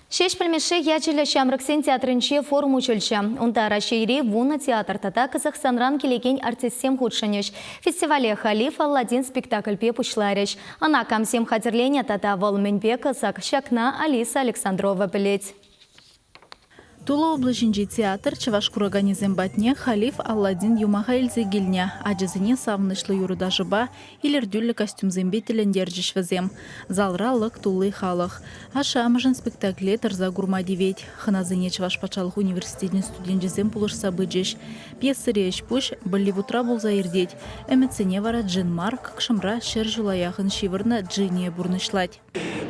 Шеш пілмеші ячілі Шамрыксен театрынче форум учылчы. Унта Рашейри вуна театр тата Казахстанран келеген артистсем худшынеш. Фестивале Халиф Алладин спектакльпе пучларыш. Ана камсем хатерления тата волменбе казак шакна Алиса Александрова білет. Тула облачинчи театр Чавашкураганизем батне Халиф Алладин Юмахайльзе гильня, аджазыне савнышлы юруда жыба, илердюлі костюмзембе телендерджиш візем. Залралык тулы халық. Аша амыжын спектакле тарза гурмадивет. Ханазыне Чавашпачалық университетін студенджизем пулыш сабыджиш. Пьесы речь пуш, Болливудра болза ердеть. Эмецене вара Джин Марк, кшымра шер жулаяхын шивырна Джине бурнышлать.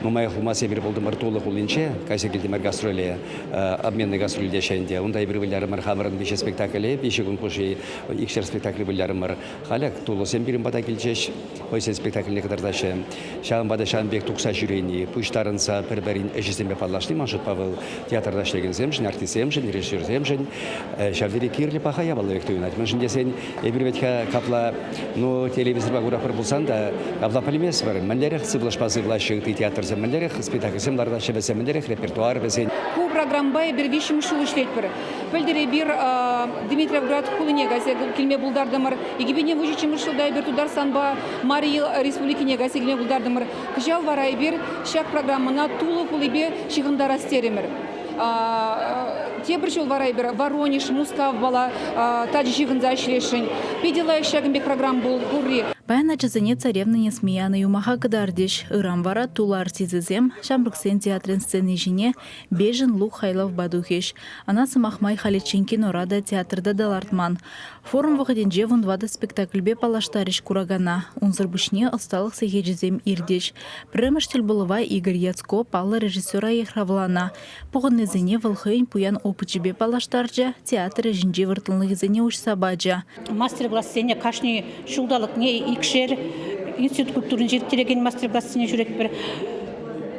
Мамая хумасе бир болдым артулы кулинче, кайсы келдимер гастроле, обменный гастроль дешенде. Унда бир вилярымыр хамырын беше спектакле, беше күн пуши икшер спектакль вилярымыр. Халяк тулы сен бирим бада келчеш, ойсен спектакльне кадардашы. Шағын бада Шанбек тукса жүрейни, пуштарынса пір-бірін әжесембе паллашты, Маншут Павыл театрда шлегенземшін, артистемшін, режиссерземшін, шавдері кирлі паха ябалы вектуынат. Мәншін десен, ебір ветка капла, телевизорба гурапыр болсан да, капла полимес бар. Мәнлеріх цыблашпасы влашы театр землерих, спектакль земларда шебесе землерих, репертуар бесен. Ку программбай бир вишим шул ишлет бир. Пелдере бир Дмитриевград хулыне гасе килме булдардымыр. Игибене вужичим шулдай бир тудар санба Марий республикине гасе килме булдардымыр. Кыжал варай бир шак программана тулы хулыбе чыгында растеремир. Те бір жол варай бир Воронеж, Мускав бала таджи чыгында ишлешин. Педилай шагымбек программ был гурри. Баяна чазыне царевна Несмеяна юмаха кадардиш. Ирам вара тула артизизем, Шамрыксен театрын сцены жіне бежін лук хайлав бадухеш. Ана самахмай халеченки норада театрда далартман. Форум вағыденже вунвада спектакльбе палаштариш курагана. Унзырбышне осталық сегеджізем ирдеш. Премыштел булыва Игорь Яцко пала режиссера ехравлана. Пуғыннезіне вылхыйн пуян опычыбе палаштарджа, театры жінже выртылнығызіне ушсабаджа. Мастер-класс сене кашни шулдалық не икшер институт культурын жертелеген мастер-классыне жүрек бір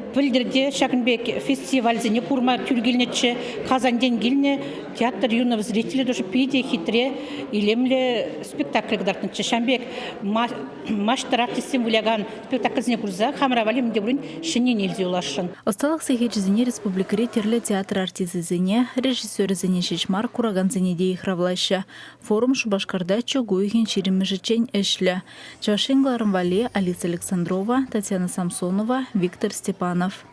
Пілдерде Шакынбек фестивальзіне курма тюргелнече Казанден гильне театр юного зрителя даже пиде хитре илемле спектакль гдартнче Шамбек маштарактисем вуляган спектакльзіне курза хамравалим дебрун шине нельзя улашын. Осталых сехечизіне республикаре терле театр артизизіне режиссерізіне шешмар кураганзіне дейхравлаща. Форум Шубашкарда чогуйхин чиримежечень эшлі. Чавашенгларым Вале, Алиса Александрова, Татьяна Самсонова, Виктор Степанов.